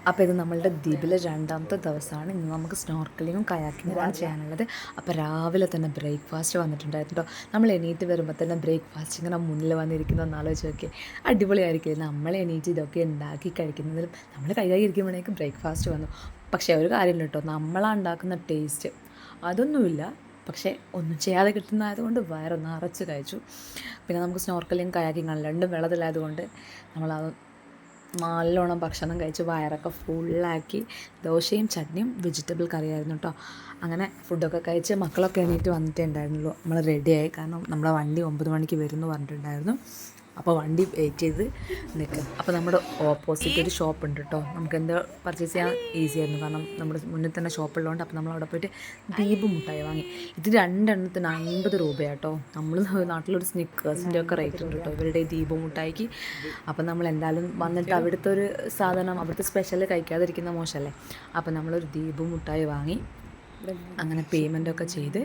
അപ്പോൾ ഇത് നമ്മളുടെ ദ്വീപിലെ രണ്ടാമത്തെ ദിവസമാണ്. ഇന്ന് നമുക്ക് സ്നോർക്കലിങ്ങും കയാക്കിങ്ങുമാണ് ചെയ്യാനുള്ളത്. അപ്പോൾ രാവിലെ തന്നെ ബ്രേക്ക്ഫാസ്റ്റ് വന്നിട്ടുണ്ടായിരുന്നു കേട്ടോ. നമ്മൾ എണീറ്റ് വരുമ്പോൾ തന്നെ ബ്രേക്ക്ഫാസ്റ്റ് ഇങ്ങനെ മുന്നിൽ വന്നിരിക്കുന്നതെന്ന് ആലോചിച്ച് നോക്കി. അടിപൊളിയായിരിക്കില്ല നമ്മൾ എണീറ്റ് ഇതൊക്കെ ഉണ്ടാക്കി കഴിക്കുന്നതിലും നമ്മൾ കൈകായിരിക്കുമ്പോഴേക്കും ബ്രേക്ക്ഫാസ്റ്റ് വന്നു. പക്ഷേ ഒരു കാര്യമില്ല കേട്ടോ, നമ്മളാണ് ഉണ്ടാക്കുന്ന ടേസ്റ്റ് അതൊന്നുമില്ല. പക്ഷേ ഒന്നും ചെയ്യാതെ കിട്ടുന്നതായതുകൊണ്ട് വയറ് നിറച്ച് കഴിച്ചു. പിന്നെ നമുക്ക് സ്നോർക്കലിങ് കയാക്കിങ് രണ്ടും വെള്ളത്തിലായതുകൊണ്ട് നമ്മളത് നല്ലോണം ഭക്ഷണം കഴിച്ച് വയറൊക്കെ ഫുള്ളാക്കി. ദോശയും ചട്നിയും വെജിറ്റബിൾ കറിയായിരുന്നു കേട്ടോ. അങ്ങനെ ഫുഡൊക്കെ കഴിച്ച് മക്കളൊക്കെ എണീറ്റ് വന്നിട്ടേ ഉണ്ടായിരുന്നുള്ളൂ. നമ്മൾ റെഡിയായി, കാരണം നമ്മളെ വണ്ടി 9 മണിക്ക് വരും എന്ന് പറഞ്ഞിട്ടുണ്ടായിരുന്നു. അപ്പോൾ വണ്ടി വെയിറ്റ് ചെയ്ത് നിൽക്കും. അപ്പോൾ നമ്മുടെ ഓപ്പോസിറ്റ് ഒരു ഷോപ്പ് ഉണ്ട് കേട്ടോ. നമുക്ക് എന്ത് പർച്ചേസ് ചെയ്യാൻ ഈസി ആയിരുന്നു, കാരണം നമ്മുടെ മുന്നിൽ തന്നെ ഷോപ്പുള്ളതുകൊണ്ട്. അപ്പോൾ നമ്മൾ അവിടെ പോയിട്ട് ദീപ് മുട്ടായി വാങ്ങി. ഇത് 2 എണ്ണത്തിന് 50 രൂപയാട്ടോ. നമ്മൾ നാട്ടിലൊരു സ്നിക്കേഴ്സിൻ്റെ ഒക്കെ റേറ്റ് ഉണ്ട് കേട്ടോ ഇവരുടെ ഈ ദീപ് മുട്ടായിക്ക്. അപ്പം നമ്മൾ എന്തായാലും വന്നിട്ട് അവിടുത്തെ ഒരു സാധനം, അവിടുത്തെ സ്പെഷ്യൽ കഴിക്കാതിരിക്കുന്ന മോശമല്ലേ. അപ്പം നമ്മളൊരു ദീപ് മുട്ടായി വാങ്ങി. അങ്ങനെ പേയ്മെൻറ്റൊക്കെ ചെയ്ത്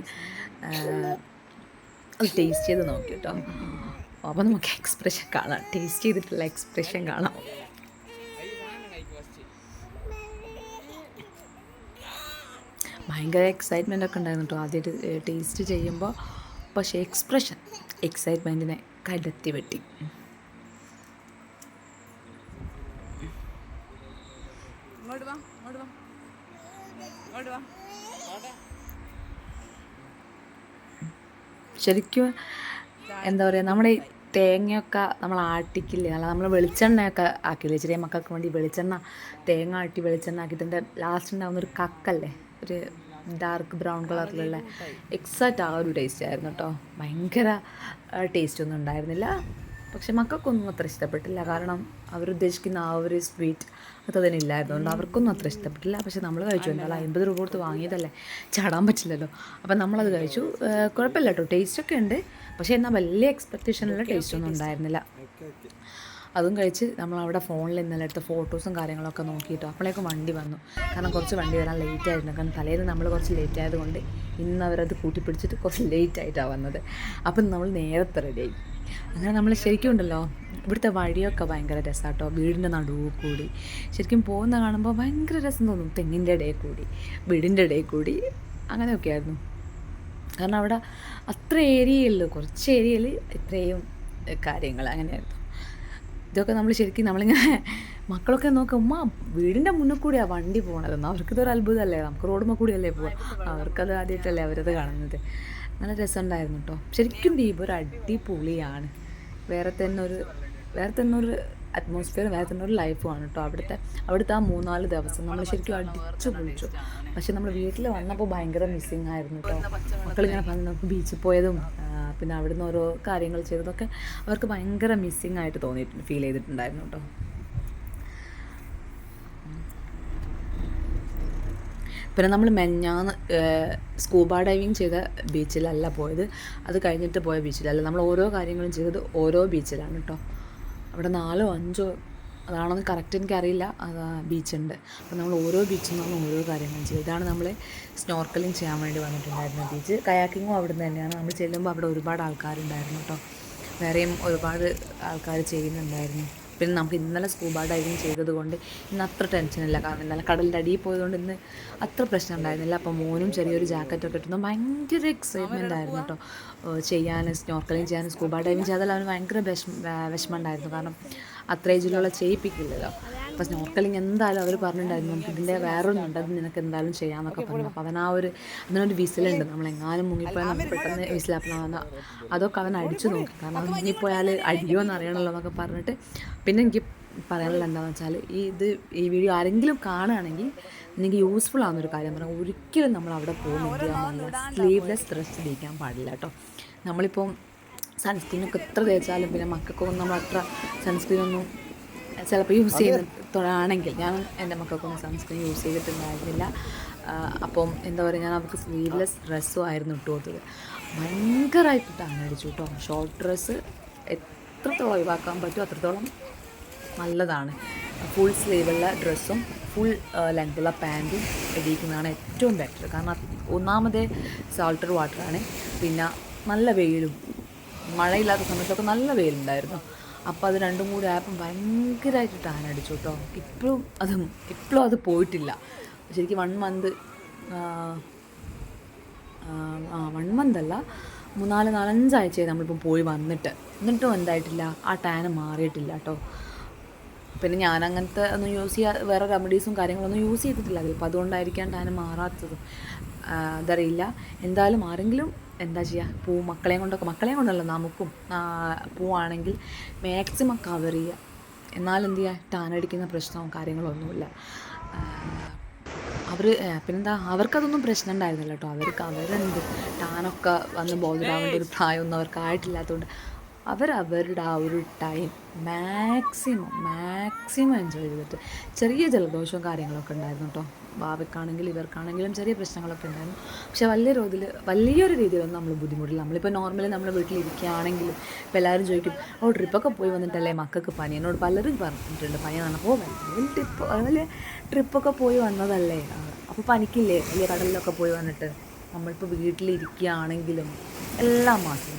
അത് ടേസ്റ്റ് ചെയ്ത് നോക്കി കേട്ടോ. അപ്പോൾ നമുക്ക് എക്സ്പ്രഷൻ കാണാം, ടേസ്റ്റ് ചെയ്തിട്ടുള്ള എക്സ്പ്രഷൻ കാണാം. ഭയങ്കര എക്സൈറ്റ്മെൻ്റ് ഒക്കെ ഉണ്ടായിരുന്നു കേട്ടോ ആദ്യമായിട്ട് ടേസ്റ്റ് ചെയ്യുമ്പോൾ. പക്ഷേ എക്സൈറ്റ്മെൻറ്റിനെ കടത്തി വെട്ടി. ശരിക്കും എന്താ പറയുക, നമ്മുടെ ഈ തേങ്ങയൊക്കെ നമ്മൾ ആട്ടിക്കില്ലേ, അല്ല നമ്മൾ വെളിച്ചെണ്ണയൊക്കെ ആക്കില്ലേ, ചെറിയ മക്കൾക്ക് വേണ്ടി വെളിച്ചെണ്ണ, തേങ്ങ ആട്ടി വെളിച്ചെണ്ണ ആക്കിയിട്ട് ലാസ്റ്റ് ഉണ്ടാകുന്ന ഒരു കക്കല്ലേ, ഒരു ഡാർക്ക് ബ്രൗൺ കളറിലുള്ള, എക്സാക്റ്റ് ആ ഒരു ടേസ്റ്റ് ആയിരുന്നു കേട്ടോ. ഭയങ്കര ടേസ്റ്റൊന്നും ഉണ്ടായിരുന്നില്ല. പക്ഷെ മക്കൾക്കൊന്നും അത്ര ഇഷ്ടപ്പെട്ടില്ല, കാരണം അവരുദ്ദേശിക്കുന്ന ആ ഒരു സ്വീറ്റ് അതതിനില്ലായിരുന്നു. അതുകൊണ്ട് അവർക്കൊന്നും അത്ര ഇഷ്ടപ്പെട്ടില്ല. പക്ഷെ നമ്മൾ കഴിച്ചു, എന്തായാലും 50 രൂപ കൊടുത്ത് വാങ്ങിയതല്ലേ, ചാടാൻ പറ്റില്ലല്ലോ. അപ്പം നമ്മളത് കഴിച്ചു. കുഴപ്പമില്ല കേട്ടോ, ടേസ്റ്റൊക്കെ ഉണ്ട്. പക്ഷേ എന്നാൽ വലിയ എക്സ്പെക്റ്റേഷനുള്ള ടേസ്റ്റൊന്നും ഉണ്ടായിരുന്നില്ല. അതും കഴിച്ച് നമ്മളവിടെ ഫോണിൽ ഇന്നലെ എടുത്ത ഫോട്ടോസും കാര്യങ്ങളൊക്കെ നോക്കിയിട്ടോ. അപ്പോഴേക്കും വണ്ടി വന്നു, കാരണം കുറച്ച് വണ്ടി വരാൻ ലേറ്റ് ആയിരുന്നു. കാരണം തലേന്ന് നമ്മൾ കുറച്ച് ലേറ്റ് ആയതുകൊണ്ട് ഇന്ന് അവരത് കൂട്ടിപ്പിടിച്ചിട്ട് കുറച്ച് ലേറ്റ് ആയിട്ടാണ് വന്നത്. അപ്പം നമ്മൾ നേരത്തെ റെഡിയായി. അങ്ങനെ നമ്മൾ ശരിക്കും ഉണ്ടല്ലോ, ഇവിടുത്തെ വഴിയൊക്കെ ഭയങ്കര രസമാണ് കേട്ടോ. വീടിൻ്റെ നടുവ് കൂടി ശരിക്കും പോകുന്ന കാണുമ്പോൾ ഭയങ്കര രസം തോന്നും. തെങ്ങിൻ്റെ ഇടയിൽ കൂടി, വീടിൻ്റെ ഇടയിൽ കൂടി, അങ്ങനെയൊക്കെ ആയിരുന്നു. കാരണം അവിടെ അത്ര ഏരിയയുള്ളൂ, കുറച്ച് ഏരിയയിൽ ഇത്രയും കാര്യങ്ങൾ അങ്ങനെയായിരുന്നു. ഇതൊക്കെ നമ്മൾ ശരിക്കും നമ്മളിങ്ങനെ മക്കളൊക്കെ നോക്കും, ഉമ്മ വീടിൻ്റെ മുന്നിൽ കൂടിയാണ് വണ്ടി പോകണതെന്ന്. അവർക്കിതൊരു അത്ഭുതമല്ലേ, നമുക്ക് റോഡുമ്മ കൂടിയല്ലേ പോവുക. അവർക്കത് ആദ്യമായിട്ടല്ലേ അവരത് കാണുന്നത്. നല്ല രസമുണ്ടായിരുന്നു കേട്ടോ. ശരിക്കും ദ്വീപ് ഒരു അടിപൊളിയാണ്. വേറെ തന്നെ ഒരു അറ്റ്മോസ്ഫിയർ, വേറെ തന്നെ ഒരു ലൈഫുമാണ് കേട്ടോ അവിടുത്തെ ആ 3-4 ദിവസം നമ്മൾ ശരിക്കും അടിച്ചു പൊളിച്ചു. പക്ഷെ നമ്മൾ വീട്ടിൽ വന്നപ്പോൾ ഭയങ്കര മിസ്സിങ് ആയിരുന്നു കേട്ടോ. മക്കളിങ്ങനെ പറഞ്ഞ് നമുക്ക് ബീച്ചിൽ പോയതും പിന്നെ അവിടുന്ന് ഓരോ കാര്യങ്ങൾ ചെയ്തതൊക്കെ അവർക്ക് ഭയങ്കര മിസ്സിങ് ആയിട്ട് ഫീൽ ചെയ്തിട്ടുണ്ടായിരുന്നു കേട്ടോ. പിന്നെ നമ്മൾ മെഞ്ഞാന്ന് സ്കൂബ ഡൈവിങ് ചെയ്ത ബീച്ചിലല്ല പോയത്, അത് കഴിഞ്ഞിട്ട് പോയ ബീച്ചിലല്ല. നമ്മൾ ഓരോ കാര്യങ്ങളും ചെയ്തത് ഓരോ ബീച്ചിലാണ് കേട്ടോ. അവിടെ 4-5 അതാണെന്ന് കറക്റ്റ് എനിക്കറിയില്ല, അത് ബീച്ചുണ്ട്. അപ്പോൾ നമ്മൾ ഓരോ ബീച്ചിൽ നിന്നാണ് ഓരോ കാര്യങ്ങളും ചെയ്തത്. ഇതാണ് നമ്മൾ സ്നോർക്കലിങ് ചെയ്യാൻ വേണ്ടി വന്നിട്ടുണ്ടായിരുന്ന ബീച്ച്. കയാക്കിങ്ങും അവിടെ നിന്ന് തന്നെയാണ്. നമ്മൾ ചെല്ലുമ്പോൾ അവിടെ ഒരുപാട് ആൾക്കാരുണ്ടായിരുന്നു കേട്ടോ. വേറെയും ഒരുപാട് ആൾക്കാർ ചെയ്യുന്നുണ്ടായിരുന്നു. പിന്നെ നമുക്ക് ഇന്നലെ സ്കൂബ ഡൈവിങ് ചെയ്തത് കൊണ്ട് ഇന്ന് അത്ര ടെൻഷനില്ല, കാരണം ഇന്നലെ കടലിൻ്റെ അടിയിൽ പോയതുകൊണ്ട് ഇന്ന് അത്ര പ്രശ്നം ഉണ്ടായിരുന്നില്ല. അപ്പോൾ മോനും ചെറിയൊരു ജാക്കറ്റൊക്കെ ഇട്ടുന്നത് ഭയങ്കര എക്സൈറ്റ്മെൻ്റ് ആയിരുന്നു കേട്ടോ ചെയ്യാൻ. സ്നോർക്കലിങ് ചെയ്യാൻ, സ്കൂബ ഡൈവിങ് ചെയ്താൽ അവന് ഭയങ്കര വിഷമം ഉണ്ടായിരുന്നു, കാരണം അത്ര ഏജിലുള്ള ചെയ്യിപ്പിക്കില്ലല്ലോ. അപ്പോൾ സ്നോർക്കലിങ് എന്തായാലും അവർ പറഞ്ഞിട്ടുണ്ടായിരുന്നു, നമുക്ക് ഇതിൻ്റെ വേറൊന്നുണ്ട്, അത് നിനക്ക് എന്തായാലും ചെയ്യാമെന്നൊക്കെ പറഞ്ഞു. അപ്പോൾ അതിനൊരു വിസിലുണ്ട്, നമ്മളെങ്ങാനും മുങ്ങിപ്പോയാൽ നമുക്ക് പെട്ടെന്ന് വിസിലാക്കണം. അതൊക്കെ അവൻ അടിച്ചു നോക്കി, കാരണം അവൻ മുങ്ങിപ്പോയാൽ അടിയോ എന്ന് അറിയണമല്ലോ എന്നൊക്കെ പറഞ്ഞിട്ട്. പിന്നെ എനിക്ക് പറയാനുള്ളത് എന്താണെന്ന് വെച്ചാൽ, ഈ വീഡിയോ ആരെങ്കിലും കാണുകയാണെങ്കിൽ നിങ്ങൾക്ക് യൂസ്ഫുൾ ആവുന്നൊരു കാര്യം പറഞ്ഞാൽ, ഒരിക്കലും നമ്മൾ അവിടെ പോകുന്നില്ല സ്ലീവ്ലെസ് ഡ്രസ്സ് ധരിക്കാൻ പാടില്ല കേട്ടോ. നമ്മളിപ്പം സൺസ്ക്രീനൊക്കെ എത്ര തേച്ചാലും പിന്നെ മക്കൾക്കൊന്നും നമ്മൾ അത്ര സൺസ്ക്രീനൊന്നും ചിലപ്പോൾ യൂസ് ചെയ്യുന്നതാണെങ്കിൽ, ഞാൻ എൻ്റെ മക്കൾക്കൊന്നും സൺസ്ക്രീൻ യൂസ് ചെയ്തിട്ടുണ്ടായിരുന്നില്ല. അപ്പം എന്താ പറയുക, ഞാൻ അവർക്ക് സ്ലീവ്ലെസ് ഡ്രസ്സും ആയിരുന്നു ഇട്ട് കൊടുത്തത്. ഭയങ്കരമായിട്ടിട്ടാണ് അടിച്ചു കേട്ടോ. ഷോർട്ട് ഡ്രസ്സ് എത്രത്തോളം ഒഴിവാക്കാൻ പറ്റുമോ അത്രത്തോളം നല്ലതാണ്. ഫുൾ സ്ലീവുള്ള ഡ്രസ്സും ഫുൾ ലെങ്ത്തുള്ള പാൻറ്റും ഇടിക്കുന്നതാണ് ഏറ്റവും ബെറ്റർ. കാരണം ഒന്നാമതേ സാൾട്ടഡ് വാട്ടറാണ്, പിന്നെ നല്ല വെയിലും, മഴയില്ലാത്ത സമയത്തൊക്കെ നല്ല വെയിലുണ്ടായിരുന്നു. അപ്പോൾ അത് രണ്ടും കൂടി ആയപ്പം ഭയങ്കരമായിട്ട് ടാൻ അടിച്ചു കേട്ടോ. ഇപ്പോഴും അത് പോയിട്ടില്ല. ശരിക്കും 1 മന്ത് 1 മന്തല്ല, 4-5 ആഴ്ചയായി നമ്മളിപ്പം പോയി എന്നിട്ടും എന്തായിട്ടില്ല, ആ ടാന് മാറിയിട്ടില്ല കേട്ടോ. പിന്നെ ഞാൻ അങ്ങനത്തെ ഒന്നും വേറെ റെമഡീസും കാര്യങ്ങളൊന്നും യൂസ് ചെയ്തിട്ടില്ല അതിൽ. അപ്പോൾ അതുകൊണ്ടായിരിക്കാം ടാന് മാറാത്തതും, അതറിയില്ല. എന്തായാലും ആരെങ്കിലും എന്താ ചെയ്യുക, മക്കളെയും കൊണ്ടല്ല നമുക്കും പോവാണെങ്കിൽ മാക്സിമം കവർ ചെയ്യുക. എന്നാലെന്ത് ചെയ്യുക, ടാനടിക്കുന്ന പ്രശ്നവും കാര്യങ്ങളൊന്നുമില്ല. പിന്നെന്താ, അവർക്കതൊന്നും പ്രശ്നം ഉണ്ടായിരുന്നില്ല കേട്ടോ. അവരെന്ത് ടാനൊക്കെ വന്ന് ബോധരാവേണ്ട ഒരു പ്രായമൊന്നും അവർക്കായിട്ടില്ലാത്തതുകൊണ്ട് അവരുടെ ആ ഒരു ടൈം മാക്സിമം എൻജോയ് ചെയ്തിട്ട്. ചെറിയ ജലദോഷവും കാര്യങ്ങളൊക്കെ ഉണ്ടായിരുന്നു കേട്ടോ. ഭാവിക്കാണെങ്കിലും ഇവർക്കാണെങ്കിലും ചെറിയ പ്രശ്നങ്ങളൊക്കെ ഉണ്ടായിരുന്നു. പക്ഷെ വലിയൊരു രീതിയിലൊന്നും നമ്മൾ ബുദ്ധിമുട്ടില്ല. നമ്മളിപ്പോൾ നോർമലി നമ്മൾ വീട്ടിലിരിക്കുകയാണെങ്കിലും ഇപ്പോൾ എല്ലാവരും ചോദിക്കും, ട്രിപ്പൊക്കെ പോയി വന്നിട്ടല്ലേ മക്കൾക്ക് പനി. എന്നോട് പലരും പറഞ്ഞിട്ടുണ്ട് പനി വന്നപ്പോൾ വലിയ ട്രിപ്പൊക്കെ പോയി വന്നതല്ലേ, അപ്പോൾ പനിക്കില്ലേ, വലിയ കടലിലൊക്കെ പോയി വന്നിട്ട്. നമ്മളിപ്പോൾ വീട്ടിലിരിക്കുകയാണെങ്കിലും എല്ലാ മാസവും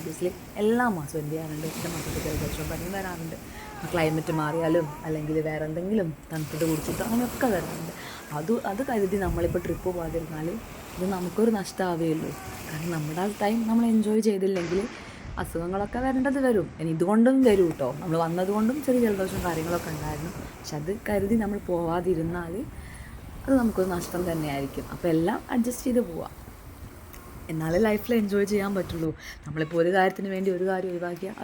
എന്ത് ചെയ്യാറുണ്ട്, എൻ്റെ മക്കൾക്ക് ജലദോഷവും പനിയും വരാറുണ്ട്. ക്ലൈമറ്റ് മാറിയാലും അല്ലെങ്കിൽ വേറെ എന്തെങ്കിലും തണുത്തിട്ട് കുടിച്ചിട്ടോ അങ്ങനെയൊക്കെ വരാറുണ്ട്. അത് കരുതി നമ്മളിപ്പോൾ ട്രിപ്പ് പോകാതിരുന്നാൽ ഇത് നമുക്കൊരു നഷ്ടമാവുകയുള്ളൂ. കാരണം നമ്മുടെ ആ ടൈം നമ്മൾ എൻജോയ് ചെയ്തില്ലെങ്കിൽ അസുഖങ്ങളൊക്കെ വരും. ഇനി ഇതുകൊണ്ടും വരും കേട്ടോ. നമ്മൾ വന്നതുകൊണ്ടും ചെറിയ ജലദോഷവും കാര്യങ്ങളൊക്കെ ഉണ്ടായിരുന്നു. പക്ഷെ അത് കരുതി നമ്മൾ പോവാതിരുന്നാൽ അത് നമുക്കൊരു നഷ്ടം തന്നെയായിരിക്കും. അപ്പോൾ എല്ലാം അഡ്ജസ്റ്റ് ചെയ്ത് പോവാം, എന്നാലേ ലൈഫിൽ എൻജോയ് ചെയ്യാൻ പറ്റുള്ളൂ. നമ്മളിപ്പോൾ ഒരു കാര്യത്തിന് വേണ്ടി ഒരു കാര്യം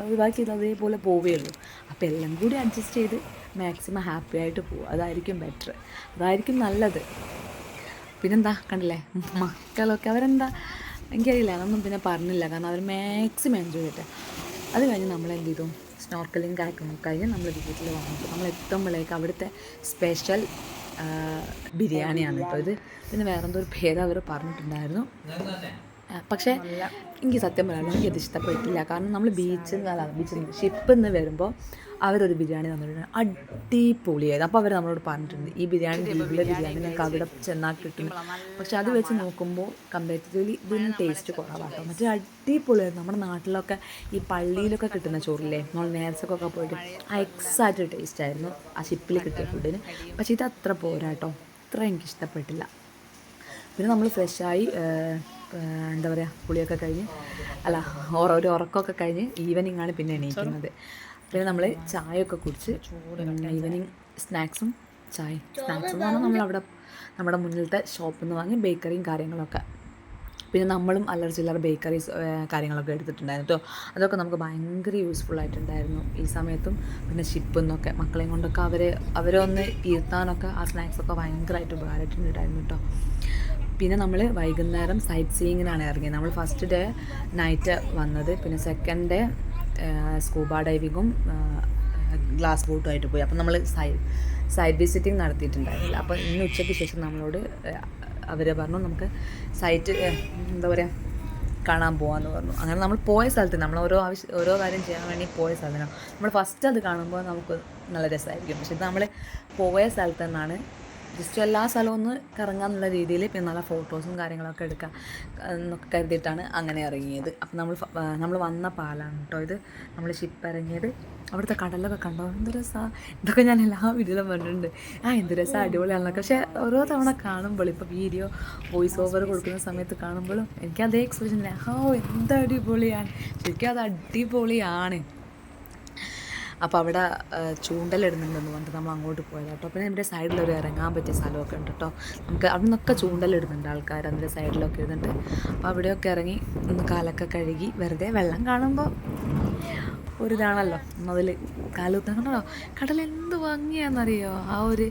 ഒഴിവാക്കിയത് അതേപോലെ പോവുകയുള്ളൂ. അപ്പോൾ എല്ലാം കൂടി അഡ്ജസ്റ്റ് ചെയ്ത് മാക്സിമം ഹാപ്പി ആയിട്ട് പോവുക, അതായിരിക്കും ബെറ്റർ, അതായിരിക്കും നല്ലത്. പിന്നെന്താ, കണ്ടില്ലേ മക്കളൊക്കെ അവരെന്താ എനിക്കറിയില്ല, അതൊന്നും പിന്നെ പറഞ്ഞില്ല. കാരണം അവർ മാക്സിമം എൻജോയ് ചെയ്തിട്ട് അത് കഴിഞ്ഞ് നമ്മളെന്ത് ചെയ്തു, സ്നോർക്കലിങ് കഴിഞ്ഞ് നമ്മൾ വീട്ടിൽ വന്നിട്ട് നമ്മൾ എത്തുമ്പോഴേക്ക് അവിടുത്തെ സ്പെഷ്യൽ ബിരിയാണിയാണ് കേട്ടോ ഇത്. പിന്നെ വേറെന്തോ ഒരു പേര് അവർ പറഞ്ഞിട്ടുണ്ടായിരുന്നു. പക്ഷേ എനിക്ക് സത്യം പറയാം, എനിക്കത് ഇഷ്ടപ്പെട്ടില്ല. കാരണം നമ്മൾ ഷിപ്പിൽ നിന്ന് വരുമ്പോൾ അവരൊരു ബിരിയാണി തന്നിട്ടുണ്ട്, അടിപൊളിയായത്. അപ്പോൾ അവർ നമ്മളോട് പറഞ്ഞിട്ടുണ്ട് ഈ ബിരിയാണി ബിരിയാണി ഞങ്ങൾക്ക് അവിടെ ചെന്നാൽ കിട്ടും. പക്ഷെ അത് വെച്ച് നോക്കുമ്പോൾ കമ്പാരിറ്റീവ്ലി ഇതിന് ടേസ്റ്റ് കുറവാട്ടോ. മറ്റേ അടിപൊളിയായിരുന്നു. നമ്മുടെ നാട്ടിലൊക്കെ ഈ പള്ളിയിലൊക്കെ കിട്ടുന്ന ചോറില്ലേ, നമ്മൾ നേർച്ചക്കൊക്കെ പോയിട്ട് ആ എക്സാക്റ്റ് ടേസ്റ്റ് ആയിരുന്നു ആ ഷിപ്പിൽ കിട്ടിയ ഫുഡിന്. പക്ഷേ ഇത് അത്ര പോരാട്ടോ, അത്ര എനിക്കിഷ്ടപ്പെട്ടില്ല. പിന്നെ നമ്മൾ ഫ്രഷായി എന്താ പറയുക, കുളിയൊക്കെ കഴിഞ്ഞ് ഒരു ഉറക്കമൊക്കെ കഴിഞ്ഞ് ഈവനിങ്ങാണ് പിന്നെ എണീക്കുന്നത്. പിന്നെ നമ്മൾ ചായയൊക്കെ കുടിച്ച് ഈവനിങ് സ്നാക്സും എന്ന് പറഞ്ഞാൽ നമ്മുടെ മുന്നിലത്തെ ഷോപ്പിൽ നിന്ന് വാങ്ങി ബേക്കറിയും കാര്യങ്ങളൊക്കെ. പിന്നെ നമ്മളും ചില്ലറ ബേക്കറീസ് കാര്യങ്ങളൊക്കെ എടുത്തിട്ടുണ്ടായിരുന്നു കേട്ടോ. അതൊക്കെ നമുക്ക് ഭയങ്കര യൂസ്ഫുൾ ആയിട്ടുണ്ടായിരുന്നു ഈ സമയത്തും. പിന്നെ ഷിപ്പിൽ നിന്നൊക്കെ മക്കളെയും കൊണ്ടൊക്കെ അവരെ ഒന്ന് ഇരുത്താനൊക്കെ ആ സ്നാക്സൊക്കെ ഭയങ്കരമായിട്ട് ഉപകാരമായിട്ടുണ്ടായിരുന്നു കേട്ടോ. പിന്നെ നമ്മൾ വൈകുന്നേരം സൈറ്റ് സീയിങ്ങിനാണ് ഇറങ്ങിയത്. നമ്മൾ ഫസ്റ്റ് ഡേ നൈറ്റ് വന്നത്, പിന്നെ സെക്കൻഡ് ഡേ സ്കൂബ ഡൈവിങ്ങും ഗ്ലാസ് ബോട്ടുമായിട്ട് പോയി. അപ്പം നമ്മൾ സൈറ്റ് വിസിറ്റിംഗ് നടത്തിയിട്ടുണ്ടായിരുന്നില്ല. അപ്പോൾ ഇന്ന് ഉച്ചയ്ക്ക് ശേഷം നമ്മളോട് അവർ പറഞ്ഞു നമുക്ക് സൈറ്റ് എന്താ പറയുക കാണാൻ പോകാമെന്ന് പറഞ്ഞു. അങ്ങനെ നമ്മൾ പോയ സ്ഥലത്ത് നമ്മൾ ഓരോ കാര്യം ചെയ്യാൻ വേണ്ടി പോയ സ്ഥലത്തിനാണ് നമ്മൾ ഫസ്റ്റ് അത് കാണുമ്പോൾ നമുക്ക് നല്ല രസമായിരിക്കും. പക്ഷെ ഇത് നമ്മൾ പോയ സ്ഥലത്ത് നിന്നാണ് ജസ്റ്റ് എല്ലാ സ്ഥലവും ഒന്ന് കറങ്ങാമെന്നുള്ള രീതിയിൽ പിന്നെ നല്ല ഫോട്ടോസും കാര്യങ്ങളൊക്കെ എടുക്കാം എന്നൊക്കെ കരുതിയിട്ടാണ് അങ്ങനെ ഇറങ്ങിയത്. അപ്പം നമ്മൾ വന്ന പാലാണ് കേട്ടോ ഇത്. നമ്മൾ ഷിപ്പ് ഇറങ്ങിയത് അവിടുത്തെ കടലൊക്കെ കണ്ടോ, എന്ത് രസമാണ്. ഇതൊക്കെ ഞാൻ എല്ലാ വീഡിയോയിലും പറഞ്ഞിട്ടുണ്ട്, എന്ത് രസം അടിപൊളിയാണല്ലോ. പക്ഷേ ഓരോ തവണ കാണുമ്പോൾ ഇപ്പോൾ വീഡിയോ വോയിസ് ഓവർ കൊടുക്കുന്ന സമയത്ത് കാണുമ്പോഴും എനിക്ക് അതേ എക്സ്പ്രഷൻ ഇല്ല, എന്ത് അടിപൊളിയാണ്, ശരിക്കും അത് അടിപൊളിയാണ്. അപ്പോൾ അവിടെ ചൂണ്ടലിടുന്നുണ്ടെന്ന് പറഞ്ഞിട്ട് നമ്മൾ അങ്ങോട്ട് പോയത് കേട്ടോ. പിന്നെ നമ്മുടെ സൈഡിലൊരു ഇറങ്ങാൻ പറ്റിയ സ്ഥലമൊക്കെ ഉണ്ട് കേട്ടോ. നമുക്ക് അവിടെ നിന്നൊക്കെ ചൂണ്ടലിടുന്നുണ്ട് ആൾക്കാർ, അതിൻ്റെ സൈഡിലൊക്കെ ഇരുന്നിട്ട്. അപ്പോൾ അവിടെയൊക്കെ ഇറങ്ങി ഒന്ന് കാലൊക്കെ കഴുകി, വെറുതെ വെള്ളം കാണുമ്പോൾ ഒരിതാണല്ലോ, അതിൽ കാലുത്താൻ കണ്ടോ, കടൽ എന്ത് ഭംഗിയാണെന്നറിയോ. ആ ഒരു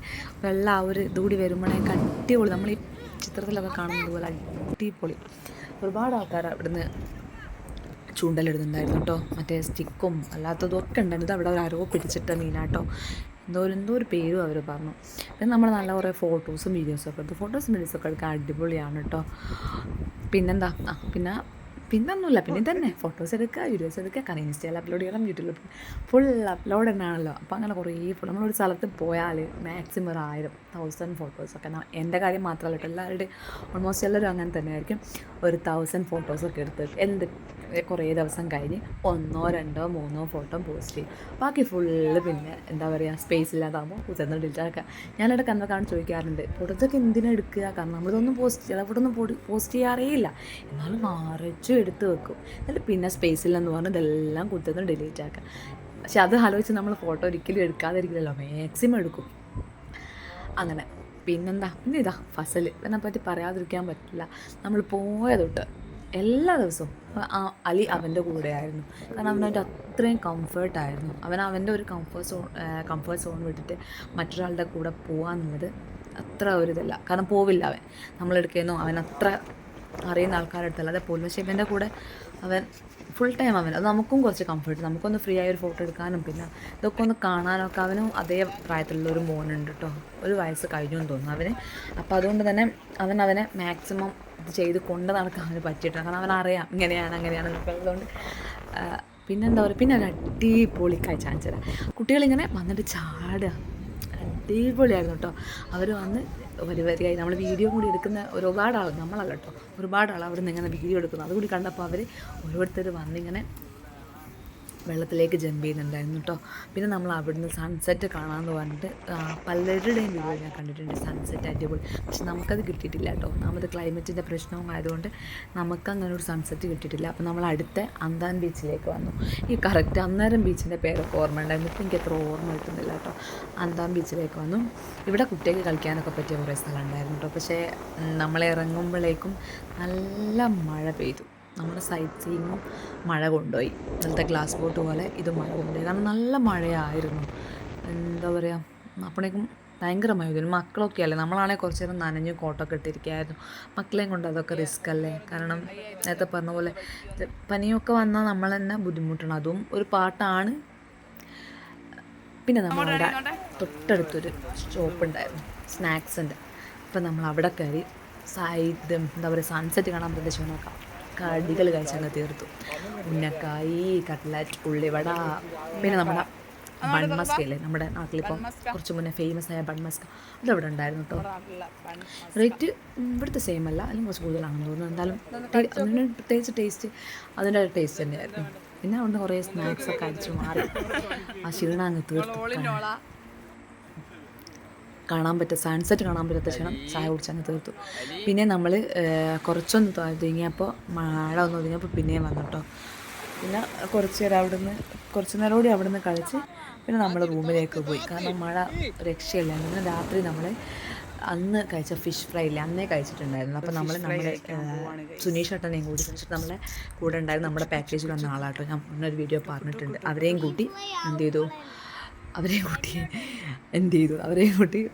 വെള്ളം ആ ഒരു ഇതുകൂടി വരുമ്പോഴേക്ക് അടിപൊളി, നമ്മൾ ഈ ചിത്രത്തിലൊക്കെ കാണുന്നത് പോലെ അടിപൊളി. ഒരുപാട് ആൾക്കാർ അവിടുന്ന് ചൂണ്ടലിടുന്നുണ്ടായിരുന്നു കേട്ടോ. മറ്റേ സ്റ്റിക്കും അല്ലാത്തതും ഒക്കെ ഉണ്ടായിരുന്നു. അവിടെ ആരോ പിടിച്ചിട്ട മീനാട്ടോ, എന്തോ ഒരു പേരും അവർ പറഞ്ഞു. പിന്നെ നമ്മൾ നല്ല കുറേ ഫോട്ടോസും വീഡിയോസും ഒക്കെ എടുത്തു. ഫോട്ടോസും വീഡിയോസൊക്കെ എടുക്കാൻ അടിപൊളിയാണ് കേട്ടോ. പിന്നെന്താ, പിന്നെ ഒന്നുമില്ല, പിന്നെ ഇതന്നെ ഫോട്ടോസ് എടുക്കുക, വീഡിയോസ് എടുക്കുക, കാരണം ഇൻസ്റ്റയിൽ അപ്ലോഡ് ചെയ്യണം, യൂട്യൂബിൽ ഫുൾ അപ്ലോഡ് തന്നെയാണല്ലോ. അപ്പോൾ അങ്ങനെ കുറേ നമ്മളൊരു സ്ഥലത്ത് പോയാൽ മാക്സിമം ഒരു 1000 ഫോട്ടോസൊക്കെ, എൻ്റെ കാര്യം മാത്രമല്ല കേട്ടോ, എല്ലാവരുടെയും ഓൾമോസ്റ്റ് എല്ലാവരും അങ്ങനെ തന്നെ ആയിരിക്കും. ഒരു 1000 ഫോട്ടോസൊക്കെ എടുത്ത് കുറേ ദിവസം കഴിഞ്ഞ് 1 2 3 ഫോട്ടോ പോസ്റ്റ് ചെയ്യും. ബാക്കി ഫുള്ള് പിന്നെ എന്താ പറയുക, സ്പേസ് ഇല്ലാതാകുമ്പോൾ കുതിർന്ന് ഡിലീറ്റാക്കുക. ഞാനിവിടെ കന്നൊക്കെയാണ് ചോദിക്കാറുണ്ട്, ഫോട്ടോസൊക്കെ എന്തിനാണ് എടുക്കുക, കാരണം നമ്മളിതൊന്നും ചില ഫോട്ടോ ഒന്നും പോസ്റ്റ് ചെയ്യാറേ ഇല്ല, എന്നാലും മറിച്ചും എടുത്ത് വെക്കും. എന്നിട്ട് പിന്നെ സ്പേസ് ഇല്ലെന്ന് പറഞ്ഞ് ഇതെല്ലാം കുത്തിന്ന് ഡിലീറ്റ് ആക്കുക. പക്ഷെ അത് ആലോചിച്ച് നമ്മൾ ഫോട്ടോ ഒരിക്കലും എടുക്കാതിരിക്കില്ലല്ലോ, മാക്സിമം എടുക്കും. അങ്ങനെ പിന്നെന്താ, പിന്നെ ഇതാ ഫസൽ, ഇതിനെപ്പറ്റി പറയാതിരിക്കാൻ പറ്റില്ല. നമ്മൾ പോയ തൊട്ട് എല്ലാ ദിവസവും അലി അവൻ്റെ കൂടെ ആയിരുന്നു. കാരണം അവനവൻ്റെ അത്രയും കംഫേർട്ടായിരുന്നു. അവൻ്റെ ഒരു കംഫേർട്ട് സോൺ വിട്ടിട്ട് മറ്റൊരാളുടെ കൂടെ പോകാമെന്നുള്ളത് അത്ര ഒരിതല്ല. കാരണം പോവില്ല അവൻ, നമ്മളെടുക്കുന്നു അവൻ അത്ര അറിയുന്ന ആൾക്കാരുടെ അടുത്തല്ല അതേ പോലും. പക്ഷേ ഇവൻ്റെ കൂടെ അവൻ ഫുൾ ടൈം അത് നമുക്കും കുറച്ച് കംഫർട്ട്, നമുക്കൊന്ന് ഫ്രീ ആയി ഒരു ഫോട്ടോ എടുക്കാനും പിന്നെ ഇതൊക്കെ ഒന്ന് കാണാനൊക്കെ. അവനും അതേ പ്രായത്തിലുള്ളൊരു മോനുണ്ട് കേട്ടോ, 1 വയസ്സ് കഴിഞ്ഞു എന്ന് തോന്നുന്നു അവന്. അപ്പോൾ അതുകൊണ്ട് തന്നെ അവനെ മാക്സിമം ഇത് ചെയ്ത് കൊണ്ട് നടക്കാൻ അവന് പറ്റിയിട്ടുണ്ട്. കാരണം അവനറിയാം ഇങ്ങനെയാണ് അങ്ങനെയാണെന്നൊക്കെ ഉള്ളതുകൊണ്ട്. പിന്നെന്താ പറയുക, പിന്നെ ഒരു അടിപൊളിക്കായി ചാൻസ് തരാം. കുട്ടികളിങ്ങനെ വന്നിട്ട് ചാടുക, അടിപൊളിയായിരുന്നു കേട്ടോ. അവർ വന്ന് വരിയായി നമ്മൾ വീഡിയോ കൂടി എടുക്കുന്ന ഒരുപാട് ആൾ, നമ്മളല്ല കേട്ടോ, ഒരുപാട് ആൾ അവിടെ നിന്ന് ഇങ്ങനെ വീഡിയോ എടുക്കുന്നു. അതുകൂടി കണ്ടപ്പോൾ അവർ ഓരോരുത്തർ വന്നിങ്ങനെ വെള്ളത്തിലേക്ക് ജമ്പ് ചെയ്യുന്നുണ്ടായിരുന്നു കേട്ടോ. പിന്നെ നമ്മൾ അവിടുന്ന് സൺസെറ്റ് കാണാമെന്ന് പറഞ്ഞിട്ട് പലരുടെയും വീഡിയോ ഞാൻ കണ്ടിട്ടുണ്ട്, സൺസെറ്റ് അടിപൊളി. പക്ഷെ നമുക്കത് കിട്ടിയിട്ടില്ല കേട്ടോ, നമ്മുടെ ക്ലൈമറ്റിൻ്റെ പ്രശ്നവും ആയതുകൊണ്ട് നമുക്കങ്ങനെ ഒരു സൺസെറ്റ് കിട്ടിയിട്ടില്ല. അപ്പോൾ നമ്മൾ അടുത്ത അന്താൻ ബീച്ചിലേക്ക് വന്നു. ഈ കറക്റ്റ് അന്നേരം ബീച്ചിൻ്റെ പേരൊക്കെ ഓർമ്മ ഉണ്ടായിരുന്നു, ഇപ്പം എനിക്ക് എത്ര ഓർമ്മ കിട്ടുന്നില്ല കേട്ടോ. അന്താൻ ബീച്ചിലേക്ക് വന്നു. ഇവിടെ കുട്ടികൾക്ക് കളിക്കാനൊക്കെ പറ്റിയ കുറേ സ്ഥലം ഉണ്ടായിരുന്നു കേട്ടോ. പക്ഷേ നമ്മളിറങ്ങുമ്പോഴേക്കും നല്ല മഴ പെയ്തു. നമ്മുടെ സൈറ്റ് സീയിങ്ങും മഴ കൊണ്ടുപോയി. ഇന്നലത്തെ ഗ്ലാസ് ബോട്ട് പോലെ ഇത് മഴ കൊണ്ടുപോയി. കാരണം നല്ല മഴയായിരുന്നു. എന്താ പറയുക, അപ്പോഴേക്കും ഭയങ്കരമായി ഇതിന് മക്കളൊക്കെ അല്ലേ, നമ്മളാണെങ്കിൽ കുറച്ച് നേരം നനഞ്ഞ് കോട്ടൊക്കെ ഇട്ടിരിക്കുകയായിരുന്നു. മക്കളെയും കൊണ്ട് അതൊക്കെ റിസ്ക് അല്ലേ. കാരണം നേരത്തെ പറഞ്ഞ പോലെ പനിയൊക്കെ വന്നാൽ നമ്മൾ തന്നെ ബുദ്ധിമുട്ടണം, അതും ഒരു പാട്ടാണ്. പിന്നെ നമ്മളിവിടെ തൊട്ടടുത്തൊരു ഷോപ്പ് ഉണ്ടായിരുന്നു, സ്നാക്സിൻ്റെ. അപ്പം നമ്മൾ അവിടെ കയറി എന്താ പറയുക, സൺസെറ്റ് കാണാൻ പ്രദേശം നോക്കാം. കടികൾ കഴിച്ചങ്ങ് തീർത്തു. ഉന്നക്കായി, കട്ട്ലറ്റ്, ഉള്ളിവട, പിന്നെ നമ്മുടെ ബൺമസ്ക ഇല്ലേ, നമ്മുടെ നാട്ടിലിപ്പം കുറച്ച് മുന്നേ ഫേമസ് ആയ ബൺമസ്ക, അതവിടെ ഉണ്ടായിരുന്നു കേട്ടോ. റേറ്റ് ഇവിടുത്തെ സെയിം അല്ല, അല്ലെങ്കിൽ കുറച്ച് കൂടുതലാണെന്ന് തോന്നുന്നു. എന്തായാലും അതിന് പ്രത്യേകിച്ച് ടേസ്റ്റ്, അതിൻ്റെ ടേസ്റ്റ് തന്നെയായിരുന്നു. പിന്നെ അവിടെ കുറേ സ്നാക്സൊക്കെ അടിച്ചു മാറി ആ ക്ഷീണം അങ്ങ് തീർത്തു. സൺസെറ്റ് കാണാൻ പറ്റാത്ത ക്ഷണം ചായ കുടിച്ചങ്ങ് തീർത്തു. പിന്നെ നമ്മൾ കുറച്ചൊന്ന് ഒതുങ്ങിയപ്പോൾ മഴ ഒന്ന് ഒതുങ്ങിയപ്പോൾ പിന്നെയും വന്നു കേട്ടോ. പിന്നെ കുറച്ച് നേരം കൂടി അവിടെ നിന്ന് കളിച്ച് പിന്നെ നമ്മൾ റൂമിലേക്ക് പോയി. കാരണം മഴ രക്ഷയില്ല. പിന്നെ രാത്രി നമ്മൾ അന്ന് കഴിച്ച ഫിഷ് ഫ്രൈ ഇല്ലേ, അന്നേ കഴിച്ചിട്ടുണ്ടായിരുന്നു. അപ്പോൾ നമ്മുടെ സുനീഷ് ഏട്ടനെയും കൂടി, സുനീഷ് നമ്മുടെ കൂടെ ഉണ്ടായിരുന്നു, നമ്മുടെ പാക്കേജിൽ വന്ന ആളാട്ടോ. ഞാൻ മുന്നൊരു വീഡിയോ പറഞ്ഞിട്ടുണ്ട്. അവരെയും കൂട്ടി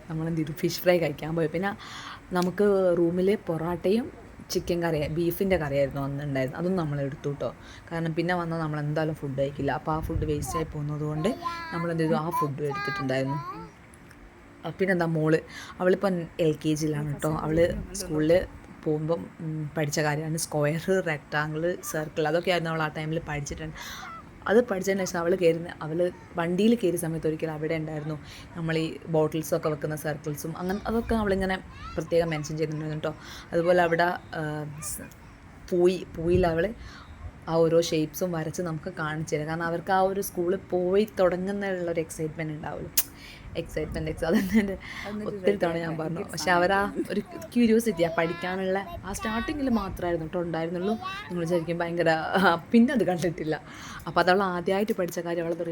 നമ്മളെന്ത് ചെയ്തു, ഫിഷ് ഫ്രൈ കഴിക്കാൻ പോയി. പിന്നെ നമുക്ക് റൂമിൽ പൊറാട്ടയും ചിക്കൻ ബീഫിൻ്റെ കറിയായിരുന്നു അന്നുണ്ടായിരുന്നു. അതും നമ്മൾ എടുത്തു കേട്ടോ. കാരണം പിന്നെ വന്നാൽ നമ്മൾ എന്തായാലും ഫുഡ് കഴിക്കില്ല, അപ്പോൾ ആ ഫുഡ് വേസ്റ്റായി പോകുന്നത് കൊണ്ട് നമ്മളെന്ത് ചെയ്തു, ആ ഫുഡും എടുത്തിട്ടുണ്ടായിരുന്നു. പിന്നെന്താ, അവളിപ്പം LKG കേട്ടോ. അവൾ സ്കൂളിൽ പോകുമ്പം പഠിച്ച കാര്യമാണ് സ്ക്വയർ, റെക്ടാങ്കിൾ, സർക്കിൾ, അതൊക്കെയായിരുന്നു അവൾ ആ ടൈമിൽ പഠിച്ചിട്ടുണ്ട്. അത് പഠിച്ചതിന് ശേഷം അവൾ വണ്ടിയിൽ കയറിയ സമയത്ത് ഒരിക്കലും അവിടെ ഉണ്ടായിരുന്നു നമ്മൾ ഈ ബോട്ടിൽസൊക്കെ വെക്കുന്ന സർക്കിൾസും അതൊക്കെ അവളിങ്ങനെ പ്രത്യേകം മെൻഷൻ ചെയ്തിട്ടുണ്ടായിരുന്നു കേട്ടോ. അതുപോലെ അവിടെ പൂയിൽ അവൾ ആ ഓരോ ഷേപ്സും വരച്ച് നമുക്ക് കാണിച്ചു തരാം. കാരണം അവർക്ക് ആ ഒരു സ്കൂളിൽ പോയി തുടങ്ങുന്നതിലുള്ളൊരു എക്സൈറ്റ്മെൻറ്റ് ഉണ്ടാവുമല്ലോ. അതെന്നെ ഒത്തിരി തവണ ഞാൻ പറഞ്ഞു. പക്ഷെ അവരാ ഒരു ക്യൂരിയോസിറ്റി, ആ പഠിക്കാനുള്ള ആ സ്റ്റാർട്ടിങ്ങിൽ മാത്രമായിരുന്നു കേട്ടോ ഉണ്ടായിരുന്നുള്ളൂ. നിങ്ങൾ ശരിക്കും ഭയങ്കര, പിന്നെ അത് കണ്ടിട്ടില്ല. അപ്പോൾ അതവൾ ആദ്യമായിട്ട് പഠിച്ച കാര്യം അവളത്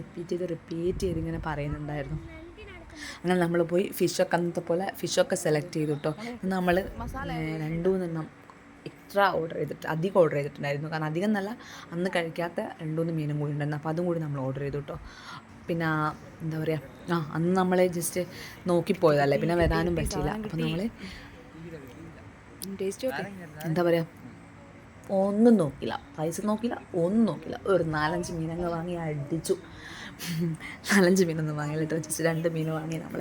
റിപ്പീറ്റ് ചെയ്ത് ഇങ്ങനെ പറയുന്നുണ്ടായിരുന്നു. അങ്ങനെ നമ്മൾ പോയി അന്നത്തെ പോലെ ഫിഷൊക്കെ സെലക്ട് ചെയ്തു കേട്ടോ. നമ്മൾ 2-3 എക്സ്ട്രാ അധികം ഓർഡർ ചെയ്തിട്ടുണ്ടായിരുന്നു. കാരണം അധികം നല്ല, അന്ന് കഴിക്കാത്ത 2-3 മീനും കൂടി ഉണ്ടായിരുന്നു. അപ്പോൾ അതും കൂടി നമ്മൾ ഓർഡർ ചെയ്തു കേട്ടോ. പിന്നെ എന്താ പറയുക, അന്ന് നമ്മൾ ജസ്റ്റ് നോക്കിപ്പോയതല്ലേ, പിന്നെ വരാനും പറ്റിയില്ല. അപ്പം നമ്മൾ എന്താ പറയുക, ഒന്നും നോക്കില്ല, പൈസ നോക്കില്ല, ഒന്നും നോക്കില്ല, ഒരു 4-5 മീനങ്ങ് വാങ്ങി അടിച്ചു. 4-5 മീനൊന്നും വാങ്ങിയില്ല കേട്ടോ, ജസ്റ്റ് 2 മീൻ വാങ്ങി നമ്മൾ.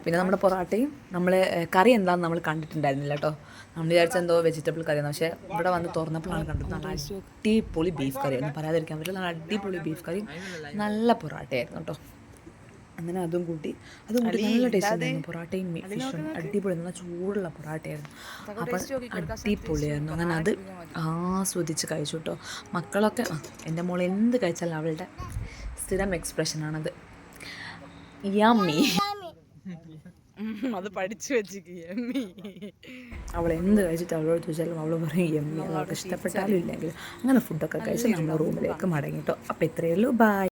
പിന്നെ നമ്മുടെ പൊറോട്ടയും നമ്മൾ കറി എന്താണെന്ന് നമ്മൾ കണ്ടിട്ടുണ്ടായിരുന്നില്ല കേട്ടോ. നമ്മൾ വിചാരിച്ച എന്തോ വെജിറ്റബിൾ കറിയാണ്, പക്ഷേ ഇവിടെ വന്ന് തുറന്നപ്പോഴാണ് കണ്ടത് നല്ല അടിപൊളി ബീഫ് കറി. ഒന്നും പറയാതിരിക്കാൻ പറ്റില്ല, നല്ല അടിപൊളി ബീഫ് കറിയും നല്ല പൊറോട്ടയായിരുന്നു കേട്ടോ. അങ്ങനെ അതും കൂട്ടി നല്ല ടേസ്റ്റ് ഉണ്ടായിരുന്നു. പൊറോട്ടയും ഫിഷും അടിപൊളി, നല്ല ചൂടുള്ള പൊറോട്ടയായിരുന്നു. അപ്പം അടിപൊളിയായിരുന്നു. അങ്ങനെ അത് ആസ്വദിച്ച് കഴിച്ചു കേട്ടോ. മക്കളൊക്കെ എൻ്റെ മോൾ എന്ത് കഴിച്ചാലും അവളുടെ സ്ഥിരം എക്സ്പ്രഷനാണത്, യമ്മി. അത് പഠിച്ചു വെച്ചിരിക്കും. അവൾ എന്ത് കഴിച്ചിട്ട് അവളോട് ചോദിച്ചാലും അവൾ പറയും യമ്മി. അവൾക്ക് ഇഷ്ടപ്പെട്ടാലും ഇല്ലെങ്കിൽ അങ്ങനെ ഫുഡൊക്കെ കഴിച്ച് നമ്മൾ റൂമിലേക്ക് മടങ്ങി കേട്ടോ. അപ്പോൾ ഇത്രയേ ഉള്ളൂ, ബൈ.